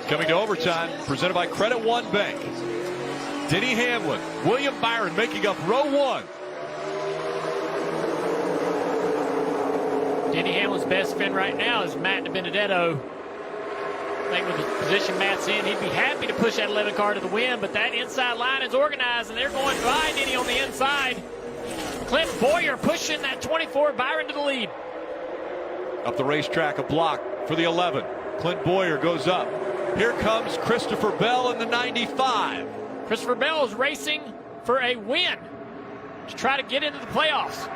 Coming to overtime, presented by Credit One Bank. Denny Hamlin, William Byron making up row one. Denny Hamlin's best friend right now is Matt DiBenedetto. I think with the position Matt's in, he'd be happy to push that 11 car to the win, but that inside line is organized, and they're going by Denny on the inside. Clint Boyer pushing that 24, Byron to the lead. Up the racetrack, a block for the 11. Clint Boyer goes up. Here comes Christopher Bell in the 95. Christopher Bell is racing for a win to try to get into the playoffs.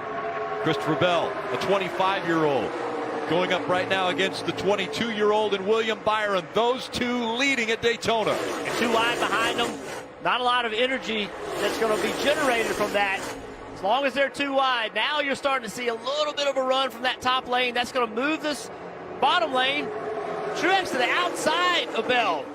Christopher Bell, a 25-year-old, going up right now against the 22-year-old and William Byron. Those two leading at Daytona. And too wide behind them. Not a lot of energy that's going to be generated from that. As long as they're too wide, now you're starting to see a little bit of a run from that top lane. That's going to move this bottom lane. Truex to the outside of Bell.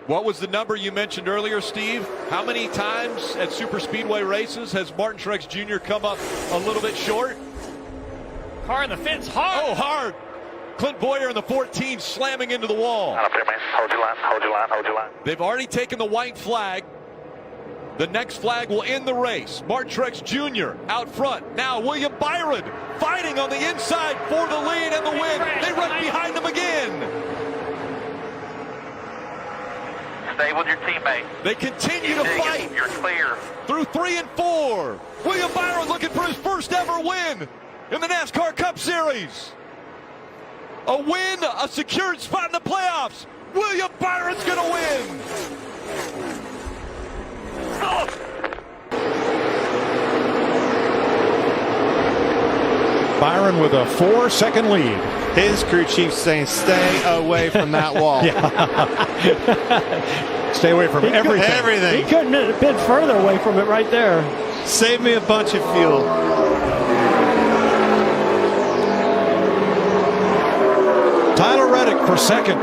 What was the number you mentioned earlier, Steve? How many times at super speedway races has Martin Truex Jr. come up a little bit short? Car in the fence hard. Oh, hard. Clint Boyer in the 14 slamming into the wall. Hold your line, hold your line, hold your line. They've already taken the white flag. The next flag will end the race. Martin Truex Jr. out front. Now William Byron fighting on the inside for the lead and the win. They run behind him again. Stay with your teammate. They continue to fight. You're clear. Through 3 and 4. William Byron looking for his first ever win in the NASCAR Cup Series. A win, a secured spot in the playoffs. William Byron's going to win. Byron with a 4-second lead. His crew chief saying, stay away from that wall. Stay away from everything. Everything. He couldn't have been further away from it right there. Save me a bunch of fuel. Tyler Reddick for second.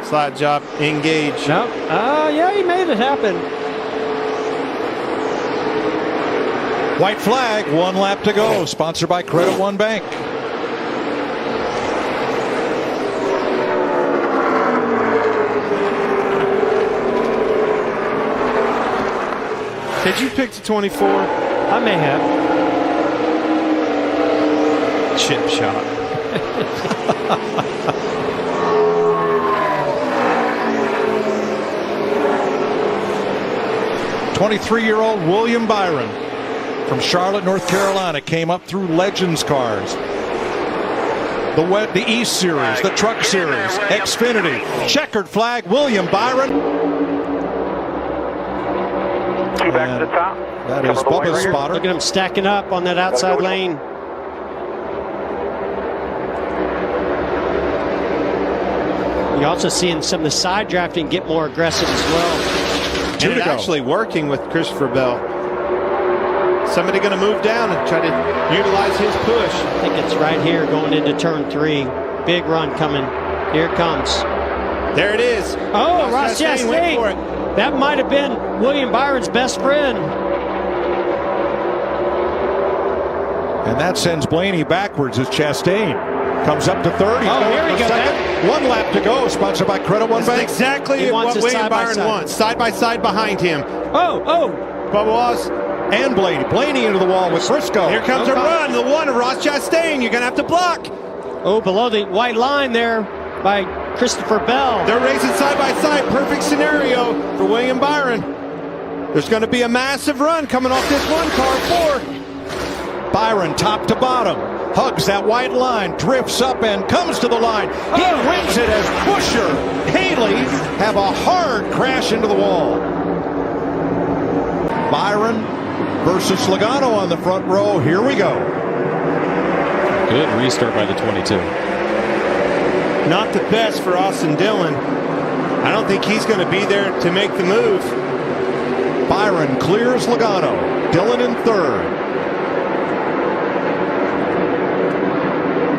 Slide job, engage. No. Yeah, he made it happen. White flag, 1 lap to go. Sponsored by Credit One Bank. Did you pick the 24? I may have. Chip shot. '23-year-old William Byron from Charlotte, North Carolina, came up through Legends cars. The East Series, the Truck Series, Xfinity. Checkered flag, William Byron. Two back to the top. That is Bubba's spotter. Look at him stacking up on that outside lane. You're also seeing some of the side drafting get more aggressive as well. And it's actually working with Christopher Bell. Somebody going to move down and try to utilize his push. I think it's right here going into turn 3. Big run coming. Here it comes. There it is. Oh, Ross Chastain went for it. That might have been William Byron's best friend. And that sends Blaney backwards as Chastain comes up to 30. Oh, here we go. 1 lap to go. Sponsored by Credit One Bank. Exactly what William Byron wants. Side by side behind him. Oh. Bubba Wallace. And Blaney into the wall with Briscoe. Here comes a run. The one of Ross Chastain. You're going to have to block. Oh, below the white line there by Christopher Bell. They're racing side by side. Perfect scenario for William Byron. There's going to be a massive run coming off this one car. 4. Byron top to bottom. Hugs that white line. Drifts up and comes to the line. He wins it as Buescher, Haley have a hard crash into the wall. Byron versus Logano on the front row. Here we go. Good restart by the 22. Not the best for Austin Dillon. I don't think he's going to be there to make the move. Byron clears Logano. Dillon in 3rd.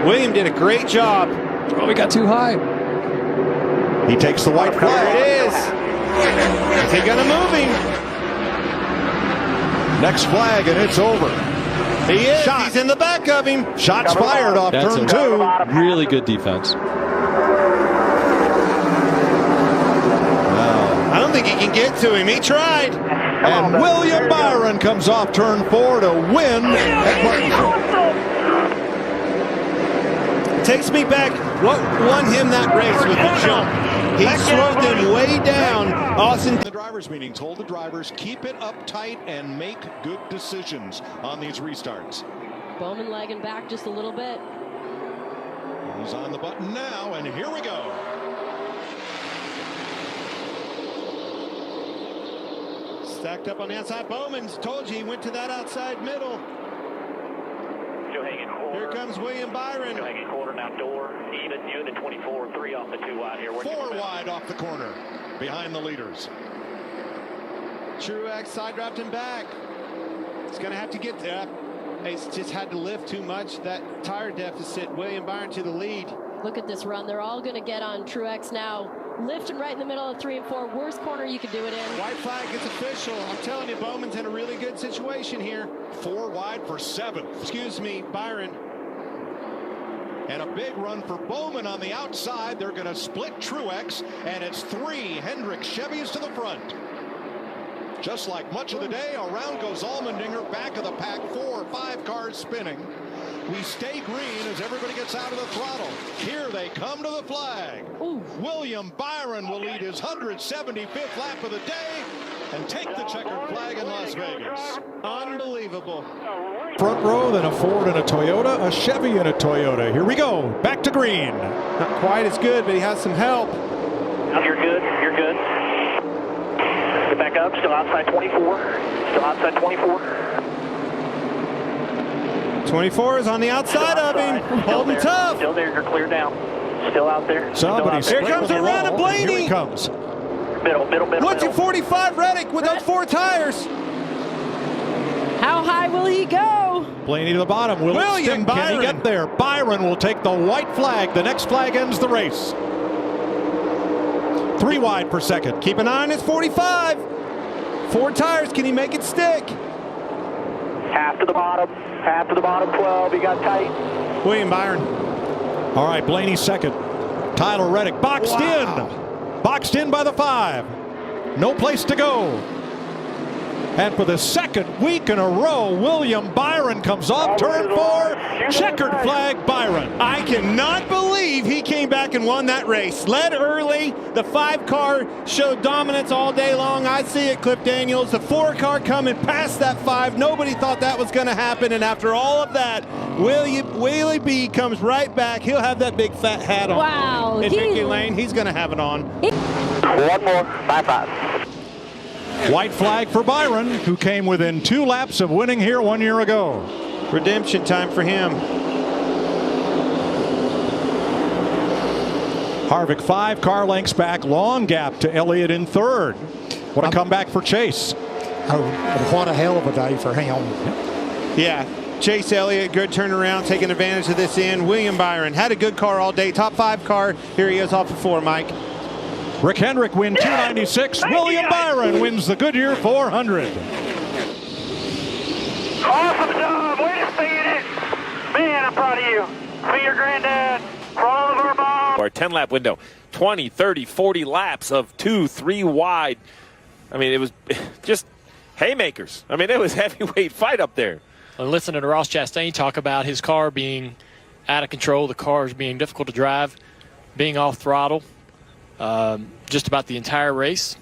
William did a great job. Oh, we got too high. He takes the white flag. There it is. Is he going to move him? Next flag, and it's over. He is. He's in the back of him. Shots fired off turn 2. Really good defense. think he can get to him. He tried. And William Byron comes off turn 4 to win at Martinsville. Takes me back. What won him that race was the jump. He slowed them way down. Austin. The drivers' meeting told the drivers, keep it up tight and make good decisions on these restarts. Bowman lagging back just a little bit. He's on the button now, and here we go. Stacked up on the outside. Bowman's told you he went to that outside middle. Here comes William Byron. Quarter now, door even. You in the 24, 3 off the 2 wide here. 4 wide off the corner, behind the leaders. Truex side dropped him back. He's going to have to get there. He's just had to lift too much. That tire deficit. William Byron to the lead. Look at this run. They're all going to get on Truex now. Lift him right in the middle of 3 and 4. Worst corner you could do it in. White flag is official. I'm telling you, Bowman's in a really good situation here. 4 wide for 7th. Excuse me, Byron. And a big run for Bowman on the outside. They're going to split Truex, and it's 3 Hendrick Chevys to the front. Just like much of the day, around goes Allmendinger, back of the pack, 4 or 5 cars spinning. We stay green as everybody gets out of the throttle. Here they come to the flag. Ooh. William Byron will lead his 175th lap of the day and take the checkered flag in Las Vegas. Unbelievable. Front row, then a Ford and a Toyota, a Chevy and a Toyota. Here we go, back to green. Not quite as good, but he has some help. You're good. You're good. Get back up. Still outside 24. Still outside 24. 24 is on the outside of him. Holding tough. Still there. You're clear down. Still out there. Somebody's Here comes a run of Blaney. Here he comes. Middle. What's your 45 Reddick with those 4 tires? How high will he go? Blaney to the bottom. Will it William stick? Can Byron. he get there? Byron will take the white flag. The next flag ends the race. 3 wide for 2nd. Keep an eye on his 45. 4 tires. Can he make it stick? Half to the bottom. 12. He got tight. William Byron. All right, Blaney 2nd. Tyler Reddick boxed in. Boxed in by the 5. No place to go. And for the 2nd week in a row, William Byron comes off turn 4. Checkered flag, Byron. I cannot believe he came back and won that race. Led early. The 5 car showed dominance all day long. I see it, Cliff Daniels. The 4 car coming past that 5. Nobody thought that was going to happen. And after all of that, Willie B comes right back. He'll have that big fat hat on. Wow. In Mickey Lane, he's going to have it on. 1 more. 5-5. White flag for Byron, who came within 2 laps of winning here 1 year ago. Redemption time for him. Harvick 5 car lengths back, long gap to Elliott in 3rd. What a comeback for Chase. Oh, what a hell of a day for him. Yeah, Chase Elliott, good turnaround, taking advantage of this end. William Byron had a good car all day, top 5 car. Here he is off the 4, Mike. Rick Hendrick win 296. William Byron wins the Goodyear 400. Awesome job. Way to stay in it. Man, I'm proud of you. Be your granddad. For all of our moms. Our 10-lap window. 20, 30, 40 laps of 2, 3 wide. I mean, it was just haymakers. I mean, it was heavyweight fight up there. Well, listening to Ross Chastain talk about his car being out of control, the cars being difficult to drive, being off throttle. Just about the entire race.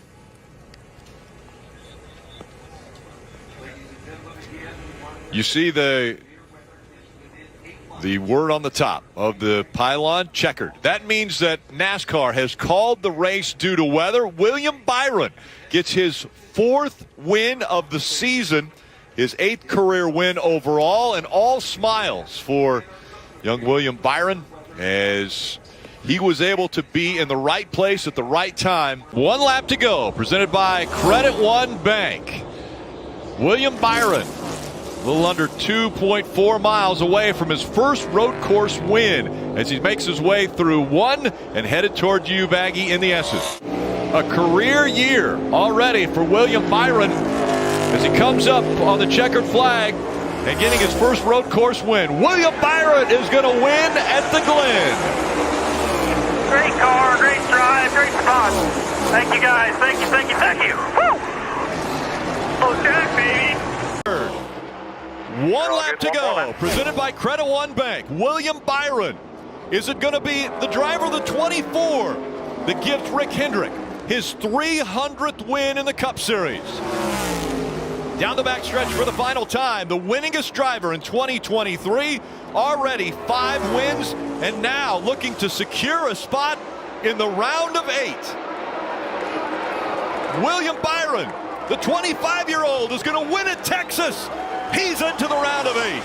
You see the word on the top of the pylon, checkered. That means that NASCAR has called the race due to weather. William Byron gets his 4th win of the season, his 8th career win overall, and all smiles for young William Byron as he was able to be in the right place at the right time. 1 lap to go, presented by Credit One Bank. William Byron, a little under 2.4 miles away from his first road course win as he makes his way through 1 and headed toward Uvaggy in the S's. A career year already for William Byron as he comes up on the checkered flag and getting his first road course win. William Byron is going to win at the Glen. Great car, great drive, great spot. Thank you, guys. Thank you, thank you, thank you. Woo! Oh, Jack, baby. One lap to go. Presented by Credit One Bank. William Byron. Is it going to be the driver of the 24 that gives Rick Hendrick his 300th win in the Cup Series? Down the backstretch for the final time, the winningest driver in 2023, already 5 wins, and now looking to secure a spot in the round of 8. William Byron, the 25-year-old, is going to win at Texas. He's into the round of 8.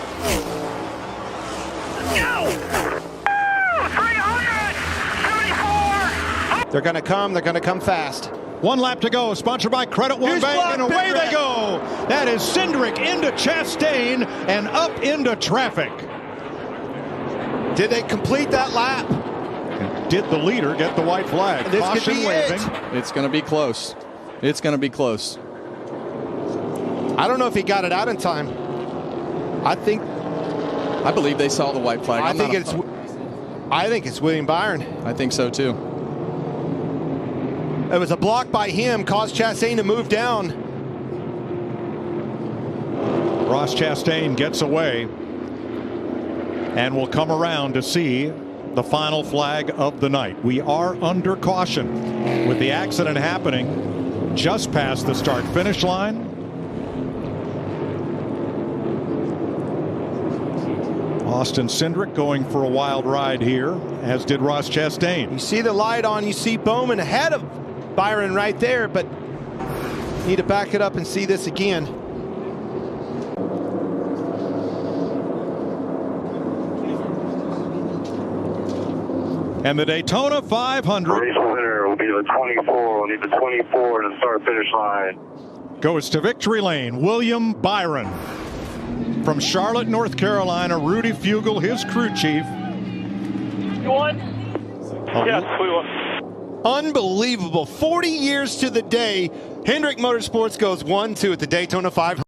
Go! 374! They're going to come fast. 1 lap to go, sponsored by Credit One Bank, and away they go. That is Cindric into Chastain and up into traffic. Did they complete that lap? Did the leader get the white flag? This Caution could be waving. It's going to be close. It's going to be close. I don't know if he got it out in time. I believe they saw the white flag. I think it's William Byron. I think so too. It was a block by him, caused Chastain to move down. Ross Chastain gets away and will come around to see the final flag of the night. We are under caution with the accident happening just past the start-finish line. Austin Cindric going for a wild ride here, as did Ross Chastain. You see the light on, you see Bowman ahead of Byron right there, but need to back it up and see this again. And the Daytona 500 Race winner will be the 24. We'll need the 24 to start finish line. goes to victory lane. William Byron from Charlotte, North Carolina. Rudy Fugle, his crew chief. You won? Yes, we won. Unbelievable. 40 years to the day, Hendrick Motorsports goes 1-2 at the Daytona 500.